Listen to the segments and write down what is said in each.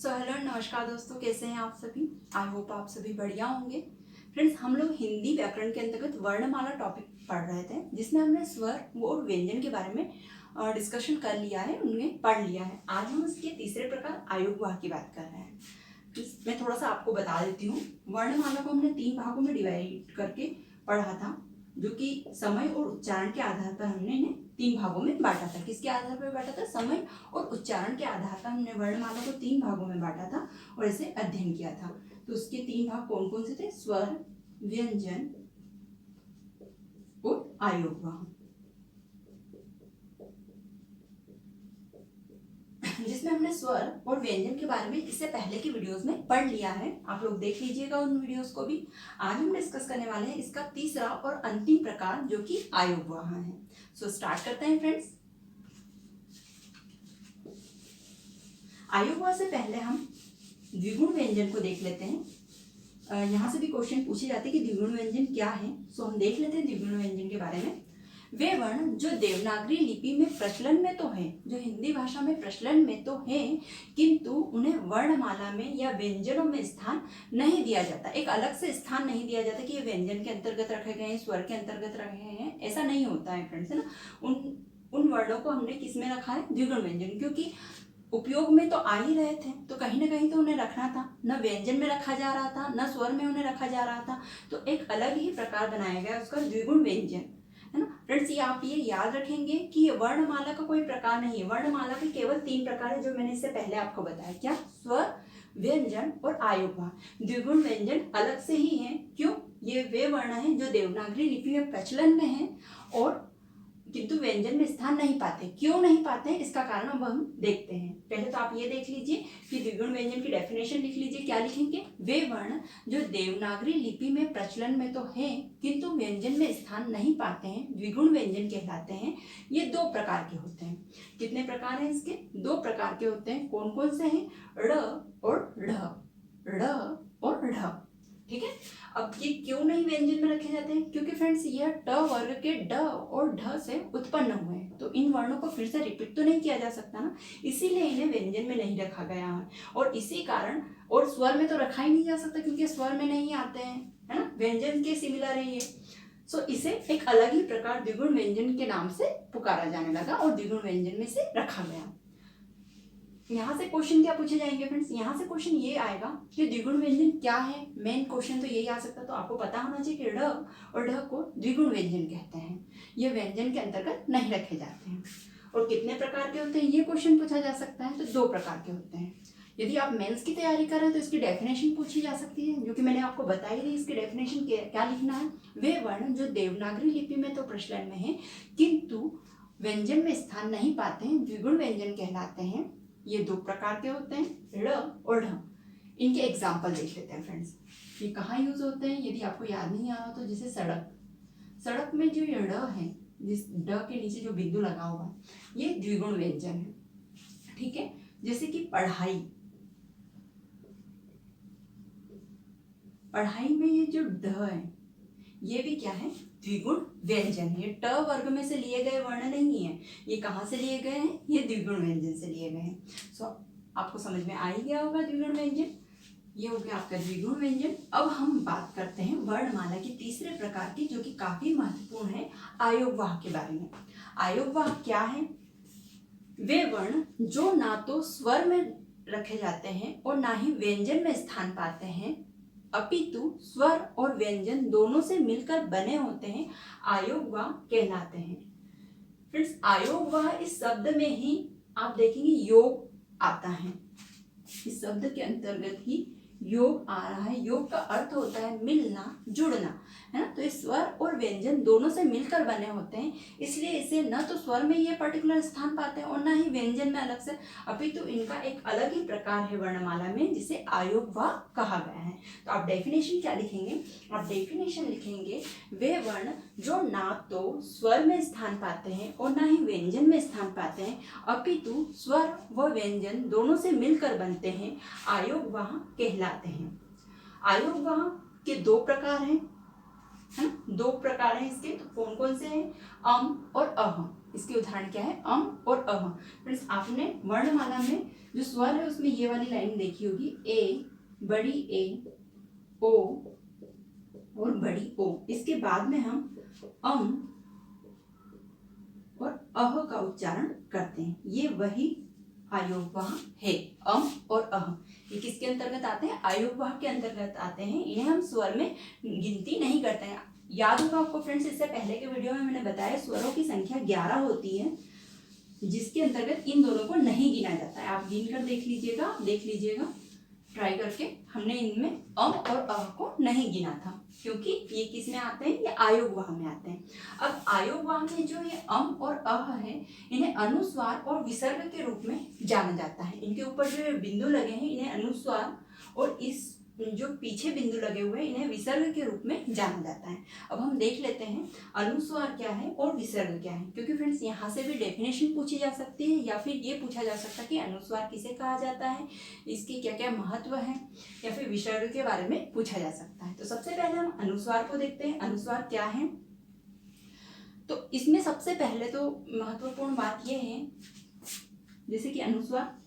Hello नमस्कार दोस्तों, कैसे हैं आप सभी। आई होप आप सभी बढ़िया होंगे। फ्रेंड्स, हम लोग हिंदी व्याकरण के अंतर्गत वर्णमाला टॉपिक पढ़ रहे थे, जिसमें हमने स्वर और व्यंजन के बारे में डिस्कशन कर लिया है, उन्हें पढ़ लिया है। आज हम इसके तीसरे प्रकार आयोगवाह की बात कर रहे हैं। मैं थोड़ा सा आपको बता देती हूँ। वर्णमाला को हमने 3 भागों में डिवाइड करके पढ़ा था, जो कि समय और उच्चारण के आधार पर हमने इन्हें 3 भागों में बांटा था। किसके आधार पर बांटा था? समय और उच्चारण के आधार पर हमने वर्णमाला को 3 भागों में बांटा था और इसे अध्ययन किया था। तो उसके 3 भाग कौन कौन से थे? स्वर, व्यंजन और आयोगवाह, जिसमें हमने स्वर और व्यंजन के बारे में इससे पहले की वीडियोस में पढ़ लिया है। आप लोग देख लीजिएगा उन वीडियोस को भी। आज हम डिस्कस करने वाले हैं इसका तीसरा और अंतिम प्रकार, जो कि आयोगवाह है। स्टार्ट करते हैं फ्रेंड्स। आयोगवाह से पहले हम द्विगुण व्यंजन को देख लेते हैं। यहाँ से भी क्वेश्चन पूछे जाते हैं कि द्विगुण व्यंजन क्या है। हम देख लेते हैं द्विगुण व्यंजन के बारे में। वे वर्ण जो देवनागरी लिपि में प्रचलन में तो है, जो हिंदी भाषा में प्रचलन में तो है, किंतु उन्हें वर्णमाला में या व्यंजनों में स्थान नहीं दिया जाता। एक अलग से स्थान नहीं दिया जाता कि ये व्यंजन के अंतर्गत रखे गए हैं, स्वर के अंतर्गत रखे हैं, ऐसा नहीं होता है फ्रेंड्स, है ना। उन वर्णों को हमने किस में रखा है? द्विगुण व्यंजन, क्योंकि उपयोग में तो आ ही रहे थे, तो कहीं ना कहीं तो उन्हें रखना था। न व्यंजन में रखा जा रहा था, न स्वर में उन्हें रखा जा रहा था, तो एक अलग ही प्रकार बनाया गया उसका, द्विगुण व्यंजन, है ना। फ्रेंड्स, ये आप ये याद रखेंगे कि ये वर्णमाला का कोई प्रकार नहीं है। वर्णमाला के केवल 3 प्रकार है, जो मैंने इससे पहले आपको बताया। क्या? स्वर, व्यंजन और आयोगवाह। द्विगुण व्यंजन अलग से ही है। क्यों? ये वे वर्ण हैं जो देवनागरी लिपि में प्रचलन में है और किंतु व्यंजन में स्थान नहीं पाते। क्यों नहीं पाते हैं, इसका कारण अब हम देखते हैं। पहले तो आप ये देख लीजिए कि द्विगुण व्यंजन की डेफिनेशन लिख लीजिए। क्या लिखेंगे? वे वर्ण जो देवनागरी लिपि में प्रचलन में तो है, किंतु व्यंजन में स्थान नहीं पाते हैं, द्विगुण व्यंजन कहलाते हैं। ये 2 प्रकार के होते हैं। कितने प्रकार हैं इसके? 2 प्रकार के होते हैं। कौन कौन से हैं? ड़ और ढ। ड़ और ढ, ठीक है। अब ये क्यों नहीं व्यंजन में रखे जाते हैं? क्योंकि फ्रेंड्स, यह ट वर्ग के ड और ढ से उत्पन्न हुए हैं, तो इन वर्णों को फिर से रिपीट तो नहीं किया जा सकता ना, इसीलिए इन्हें व्यंजन में नहीं रखा गया है। और इसी कारण, और स्वर में तो रखा ही नहीं जा सकता, क्योंकि स्वर में नहीं आते हैं, है ना। व्यंजन के सिमिलर है ये। इसे एक अलग ही प्रकार द्विगुण व्यंजन के नाम से पुकारा जाने लगा और द्विगुण व्यंजन में से रखा गया। यहाँ से क्वेश्चन क्या पूछे जाएंगे फ्रेंड्स? यहाँ से क्वेश्चन ये आएगा कि द्विगुण व्यंजन क्या है। मेन क्वेश्चन तो यही आ सकता है। तो आपको पता होना चाहिए कि ड़ और ढ को द्विगुण व्यंजन कहते हैं। ये व्यंजन के अंतर्गत नहीं रखे जाते हैं। और कितने प्रकार के होते हैं, ये क्वेश्चन पूछा जा सकता है। तो 2 प्रकार के होते हैं। यदि आप मेंस की तैयारी कर रहे हैं तो इसकी डेफिनेशन पूछी जा सकती है, जो कि मैंने आपको बताई थी। इसकी डेफिनेशन क्या लिखना है? वे वर्ण जो देवनागरी लिपि में तो प्रचलन में है, किंतु व्यंजन में स्थान नहीं पाते हैं, द्विगुण व्यंजन कहलाते हैं। ये 2 प्रकार के होते हैं, ड़ और ढ। इनके एग्जाम्पल देख लेते हैं फ्रेंड्स। ये कहाँ यूज होते हैं? यदि आपको याद नहीं आ रहा तो जैसे सड़क में जो ये ड़ है, जिस ड के नीचे जो बिंदु लगा हुआ है, ये द्विगुण व्यंजन है, ठीक है। जैसे कि पढ़ाई में ये जो ढ है, ये भी क्या है? द्विगुण व्यंजन है। ये ट वर्ग में से लिए गए वर्ण नहीं है। ये कहाँ से लिए गए हैं? ये द्विगुण व्यंजन से लिए गए हैं। आपको समझ में आ ही गया होगा द्विगुण व्यंजन। ये हो गया आपका द्विगुण व्यंजन। अब हम बात करते हैं वर्णमाला की तीसरे प्रकार की, जो कि काफी महत्वपूर्ण है, आयोगवाह के बारे में। आयोगवाह क्या है? वे वर्ण जो ना तो स्वर में रखे जाते हैं और ना ही व्यंजन में स्थान पाते हैं, अपितु स्वर और व्यंजन दोनों से मिलकर बने होते हैं, आयोगवाह कहलाते हैं। फ्रेंड्स, आयोगवाह इस शब्द में ही आप देखेंगे योग आता है। इस शब्द के अंतर्गत ही योग आ रहा है। योग का अर्थ होता है मिलना, जुड़ना, है ना। तो ये स्वर और व्यंजन दोनों से मिलकर बने होते हैं, इसलिए इसे न तो स्वर में ये पर्टिकुलर स्थान पाते हैं और न ही व्यंजन में अलग से, अपितु इनका एक अलग ही प्रकार है वर्णमाला में, जिसे आयोगवाह कहा गया है। तो आप डेफिनेशन क्या लिखेंगे? आप डेफिनेशन लिखेंगे, वे वर्ण जो ना तो स्वर में स्थान पाते हैं और ना ही व्यंजन में स्थान पाते हैं, अपितु स्वर व व्यंजन दोनों से मिलकर बनते हैं, आयोगवाह कहलाते हैं। आयोगवाह के 2 प्रकार हैं, है ना। 2 प्रकार हैं इसके। तो कौन कौन से हैं? अम और अहम। इसके उदाहरण क्या है, अम और अह। फ्रेंड्स आपने वर्णमाला में जो स्वर है उसमें ये वाली लाइन देखी होगी, ए, बड़ी ए, ओ और बड़ी ओ। इसके बाद में हम अम और अह का उच्चारण करते हैं। ये वही आयोगवाह है, अम और अह। ये किसके अंतर्गत आते हैं, आयोगवाह के अंतर्गत आते हैं। इन्हें हम स्वर में गिनती नहीं करते हैं। याद होगा आपको फ्रेंड्स, इससे पहले के वीडियो में मैंने बताया स्वरों की संख्या 11 होती है, जिसके अंतर्गत इन दोनों को नहीं गिना जाता है। आप गिन कर देख लीजिएगा ट्राई करके। हमने इनमें अम और अह को नहीं गिना था, क्योंकि ये किस में आते हैं, ये आयोगवाह में आते हैं। अब आयोगवाह में जो ये अम और अह है, इन्हें अनुस्वार और विसर्ग के रूप में जाना जाता है। इनके ऊपर जो बिंदु लगे हैं इन्हें अनुस्वार, और इस जो पीछे बिंदु लगे हुए हैं इन्हें विसर्ग के रूप में जाना जाता है। अब हम देख लेते हैं अनुस्वार क्या है और विसर्ग क्या है, क्योंकि फ्रेंड्स यहाँ से भी डेफिनेशन पूछी जा सकती है, या फिर ये पूछा जा सकता है कि अनुस्वार किसे कहा जाता है, इसकी क्या क्या महत्व है, या फिर विसर्ग के बारे में पूछा जा सकता है। तो सबसे पहले हम अनुस्वार को देखते हैं। अनुस्वार क्या है, तो इसमें सबसे पहले तो महत्वपूर्ण बात यह है, जैसे कि अनुस्वार,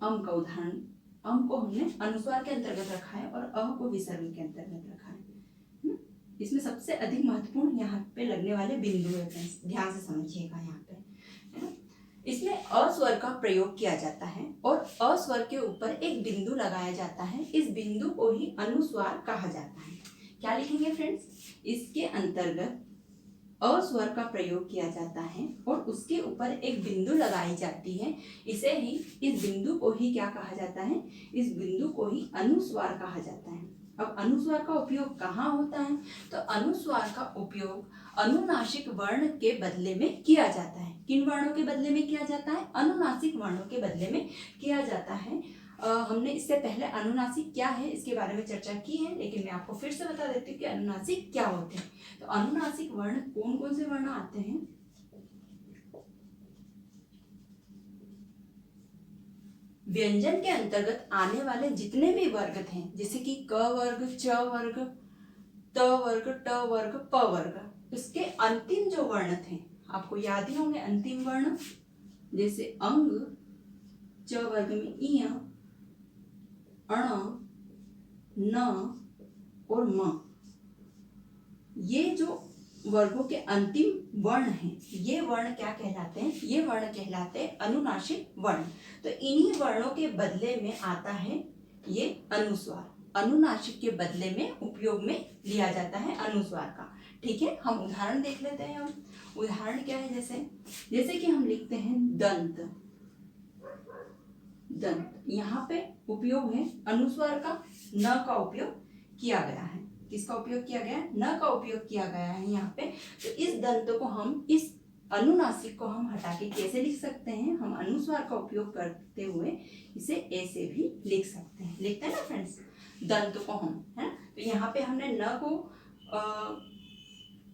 अम का उदाहरण, अम को हमने अनुस्वार के अंतर्गत रखा है और अह को विसर्ग के अंतर्गत रखा है। इसमें सबसे अधिक महत्वपूर्ण यहाँ पे लगने वाले बिंदु है, ध्यान से समझिएगा यहाँ पे। इसमें अस्वर का प्रयोग किया जाता है और अस्वर के ऊपर एक बिंदु लगाया जाता है। इस बिंदु को ही अनुस्वार कहा जाता है। क्या लिखेंगे फ्रेंड्स, इसके अंतर्गत अस्वर का प्रयोग किया जाता है और उसके ऊपर एक बिंदु लगाई जाती है। इसे ही, इस बिंदु को ही क्या कहा जाता है, इस बिंदु को ही अनुस्वार कहा जाता है। अब अनुस्वार का उपयोग कहाँ होता है, तो अनुस्वार का उपयोग अनुनासिक वर्ण के बदले में किया जाता है। किन वर्णों के बदले में किया जाता है, अनुनासिक वर्णों के बदले में किया जाता है। हमने इससे पहले अनुनासिक क्या है इसके बारे में चर्चा की है, लेकिन मैं आपको फिर से बता देती हूँ कि अनुनासिक क्या होते हैं। तो अनुनासिक वर्ण कौन कौन से वर्ण आते हैं, व्यंजन के अंतर्गत आने वाले जितने भी वर्ग थे, जैसे कि क वर्ग, च वर्ग, त वर्ग, ट वर्ग, प वर्ग, उसके अंतिम जो वर्ण थे आपको याद ही होंगे। अंतिम वर्ण जैसे अंग, च वर्ग में इय, अण, न और म, ये जो वर्गों के अंतिम वर्ण हैं, ये वर्ण क्या कहलाते हैं, ये वर्ण कहलाते हैं अनुनासिक वर्ण। तो इन्हीं वर्णों के बदले में आता है ये अनुस्वार। अनुनासिक के बदले में उपयोग में लिया जाता है अनुस्वार का। ठीक है, हम उदाहरण देख लेते हैं। हम उदाहरण क्या है, जैसे कि हम लिखते हैं दंत। दंत, यहाँ पे उपयोग है अनुस्वार का, न का उपयोग किया गया है। किसका उपयोग किया गया है, न का उपयोग किया गया है यहाँ पे। तो इस दंत को हम, इस अनुनासिक को हम हटा के कैसे लिख सकते हैं, हम अनुस्वार का उपयोग करते हुए इसे ऐसे भी लिख सकते हैं। लिखते हैं ना फ्रेंड्स, दंत को हम, है ना। तो यहाँ पे हमने न को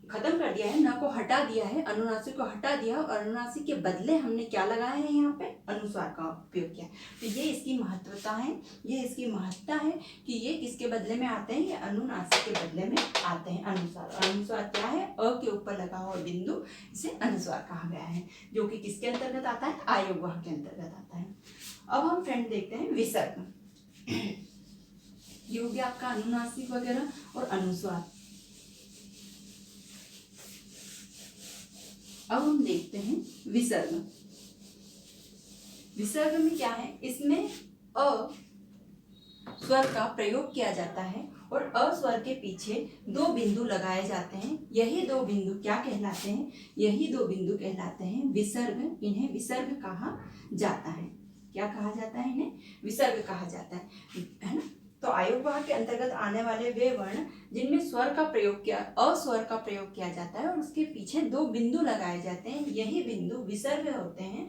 खत्म कर दिया है, न को हटा दिया है, अनुनासिक को हटा दिया और अनुनासिक के बदले हमने क्या लगाया है, यहाँ पे अनुस्वार का उपयोग किया। तो ये इसकी महत्वता है, ये इसकी महत्ता है कि ये किसके बदले में आते हैं, ये अनुनासिक के बदले में आते हैं अनुस्वार। अनुस्वार क्या है, अ के ऊपर लगा हुआ बिंदु, इसे अनुस्वार कहा गया है, जो कि किसके अंतर्गत आता है, आयोगवाह के अंतर्गत आता है। अब हम फ्रेंड देखते हैं विसर्ग। ये हो गया आपका अनुनासिक वगैरह और अनुस्वार। अब हम देखते हैं विसर्ग। विसर्ग में क्या है, इसमें अ स्वर का प्रयोग किया जाता है और अ स्वर के पीछे दो बिंदु लगाए जाते हैं। यही दो बिंदु क्या कहलाते हैं, यही दो बिंदु कहलाते हैं विसर्ग। इन्हें विसर्ग कहा जाता है। क्या कहा जाता है, इन्हें विसर्ग कहा जाता है ना। तो आयोगवाह के अंतर्गत आने वाले वे वर्ण जिनमें स्वर का प्रयोग किया, अस्वर का प्रयोग किया जाता है और उसके पीछे दो बिंदु लगाए जाते हैं, यही बिंदु विसर्ग होते हैं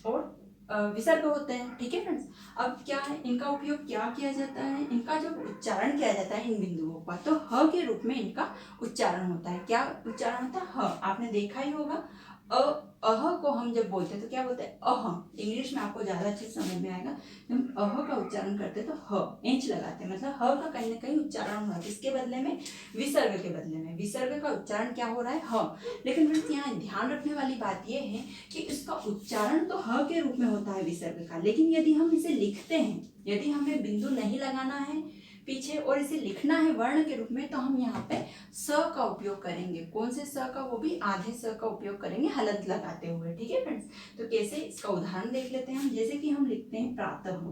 और विसर्ग होते हैं। ठीक है फ्रेंड्स, अब क्या है, इनका उपयोग क्या किया जाता है, इनका जो उच्चारण किया जाता है इन बिंदुओं का, तो ह के रूप में इनका उच्चारण होता है। क्या उच्चारण होता है, ह। आपने देखा ही होगा, अ अह को हम जब बोलते हैं तो क्या बोलते हैं, अह। इंग्लिश में आपको ज़्यादा अच्छे से समझ में आएगा। जब हम अह का उच्चारण करते हैं तो ह एंच लगाते हैं, मतलब ह का कहीं ना कहीं उच्चारण हो रहा है। इसके बदले में विसर्ग के बदले में विसर्ग का उच्चारण क्या हो रहा है, ह। लेकिन फ्रेंड्स यहाँ ध्यान रखने वाली बात यह है कि इसका उच्चारण तो ह के रूप में होता है विसर्ग का, लेकिन यदि हम इसे लिखते हैं, यदि हमें बिंदु नहीं लगाना है पीछे और इसे लिखना है वर्ण के रूप में, तो हम यहाँ पे स का उपयोग करेंगे। कौन से स का, वो भी आधे स का उपयोग करेंगे हलंत लगाते हुए। ठीक है फ्रेंड्स, तो कैसे, इसका उदाहरण देख लेते हैं हम। जैसे कि हम लिखते हैं प्रातः,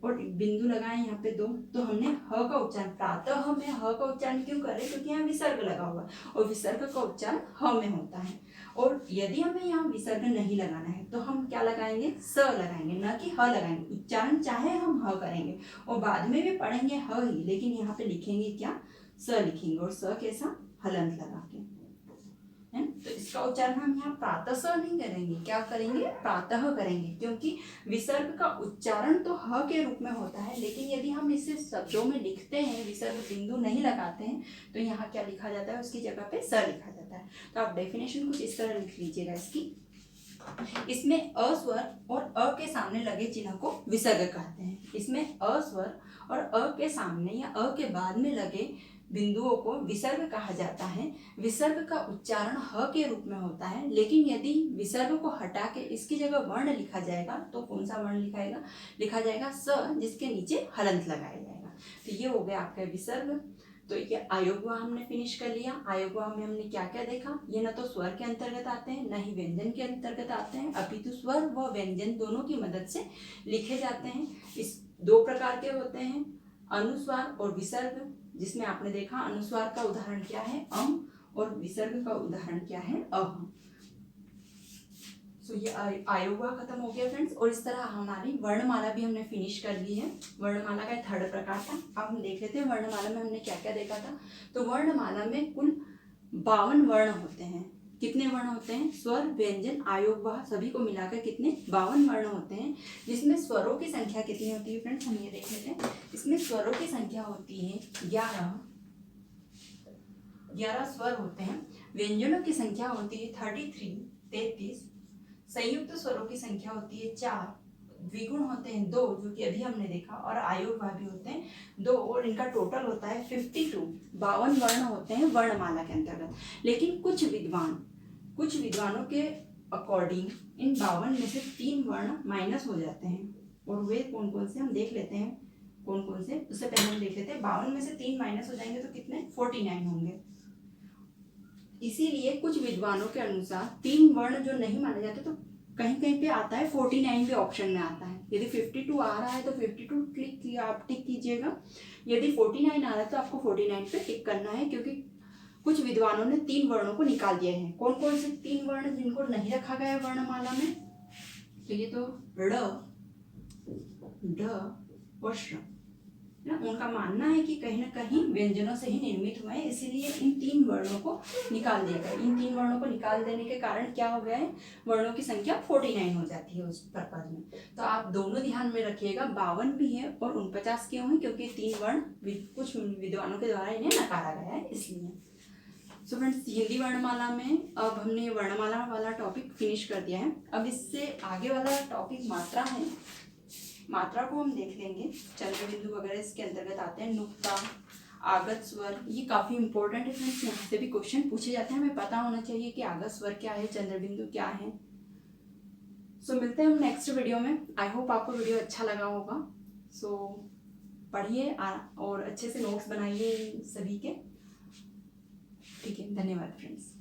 और बिंदु लगाए यहाँ पे 2, तो हमने ह का उच्चारण, प्रातः में ह का उच्चारण क्यों कर रहे हैं, क्योंकि यहाँ विसर्ग लगा हुआ है और विसर्ग का उच्चारण ह में होता है। और यदि हमें यहाँ विसर्ग नहीं लगाना है तो हम क्या लगाएंगे, स लगाएंगे, न कि ह लगाएंगे। उच्चारण चाहे हम ह करेंगे और बाद में भी पढ़ेंगे ह ही, लेकिन यहाँ पे लिखेंगे क्या, स लिखेंगे, और स कैसा, हलंत लगा के, है। तो इसका उच्चारण हम यहाँ प्रातः स नहीं करेंगे, क्या करेंगे, प्रातः करेंगे, क्योंकि विसर्ग का उच्चारण तो ह के रूप में होता है, लेकिन यदि हम इसे शब्दों में लिखते हैं, विसर्ग बिंदु नहीं लगाते हैं, तो यहाँ क्या लिखा जाता है, उसकी जगह पे स लिखा जाता है। तो आप डेफिनेशन कुछ इस तरह लिख लीजिएगा इसकी। इसमें अ स्वर और अ के सामने लगे चिन्ह को विसर्ग कहते हैं। इसमें अ स्वर और अ के सामने या अ के बाद में लगे बिंदुओं को विसर्ग कहा जाता है। विसर्ग का उच्चारण ह के रूप में होता है, लेकिन यदि विसर्ग को हटा के इसकी जगह वर्ण लिखा जाएगा तो कौन सा वर्ण लिखा जाएगा स, जिसके नीचे हलंत लगाया जाएगा। तो ये हो गया आपका विसर्ग। तो ये आयोगवा हमने फिनिश कर लिया। आयोगवा में हमने क्या क्या देखा, ये न तो स्वर के अंतर्गत आते हैं न ही व्यंजन के अंतर्गत आते हैं, अपितु स्वर व व्यंजन दोनों की मदद से लिखे जाते हैं। इस 2 प्रकार के होते हैं, अनुस्वार और विसर्ग, जिसमें आपने देखा अनुस्वार का उदाहरण क्या है, अम, और विसर्ग का उदाहरण क्या है, अह। सो ये आयोगवा खत्म हो गया फ्रेंड्स। और इस तरह हमारी वर्णमाला भी हमने फिनिश कर ली है। वर्णमाला का 3rd प्रकार था। अब हम देख लेते हैं वर्णमाला में हमने क्या क्या देखा था। तो वर्णमाला में कुल 52 वर्ण होते हैं। कितने वर्ण होते हैं, स्वर, व्यंजन, आयोगवाह सभी को मिलाकर कितने, 52 वर्ण होते हैं। जिसमें स्वरों की संख्या कितनी होती है फ्रेंड्स, हम ये देख लेते हैं। इसमें स्वरों की संख्या होती है 11 स्वर होते हैं। व्यंजनों की संख्या होती है 33। संयुक्त स्वरों की संख्या होती है 4। द्विगुण होते हैं 2, जो कि अभी हमने देखा, और आयोगवाह भी होते हैं 2, और इनका टोटल होता है 52। 52 वर्ण होते हैं वर्णमाला के अंतर्गत। लेकिन कुछ विद्वानों के अकॉर्डिंग इन 52 में से 3 वर्ण माइनस हो जाते हैं, और वे कौन कौन से हम देख लेते हैं, कौन कौन से, उससे पहले हम देख लेते हैं। 52 में से 3 माइनस हो जाएंगे तो कितने, 49 होंगे। इसीलिए कुछ विद्वानों के अनुसार 3 वर्ण जो नहीं माने जाते, तो कहीं कहीं पे आता है 49 भी ऑप्शन में आता है। यदि 52 आ रहा है तो 52 क्लिक किया, आप टिक कीजिएगा। यदि 49 आ रहा है तो आपको 49 पे टिक करना है, क्योंकि कुछ विद्वानों ने 3 वर्णों को निकाल दिए हैं। कौन कौन से 3 वर्ण जिनको नहीं रखा गया है वर्णमाला में, तो ये तो ड़, ढ और श ना। उनका मानना है कि कहीं ना कहीं व्यंजनों से ही निर्मित हुए हैं, इसीलिए इन 3 वर्णों को निकाल दिया गया। इन 3 वर्णों को निकाल देने के कारण क्या हो गया है, वर्णों की संख्या 49 हो जाती है उस पर्पज में। तो आप दोनों ध्यान में रखिएगा, 52 भी है और 49 क्यों है, क्योंकि 3 वर्ण कुछ विद्वानों के द्वारा इन्हें नकारा गया है, इसलिए। सो फ्रेंड्स, हिंदी वर्णमाला में अब हमने वर्णमाला वाला टॉपिक फिनिश कर दिया है। अब इससे आगे वाला टॉपिक मात्रा है। मात्रा को हम देख लेंगे। चंद्र बिंदु वगैरह इसके अंतर्गत आते हैं। नुक्ता, आगत स्वर, ये काफी इंपॉर्टेंट है फ्रेंड्स, यहाँ से भी क्वेश्चन पूछे जाते हैं। हमें पता होना चाहिए कि आगत स्वर क्या है, चंद्र बिंदु क्या है। सो मिलते हैं हम नेक्स्ट वीडियो में। आई होप आपको वीडियो अच्छा लगा होगा। सो पढ़िए और अच्छे से नोट्स बनाइए सभी के। ठीक है, धन्यवाद फ्रेंड्स।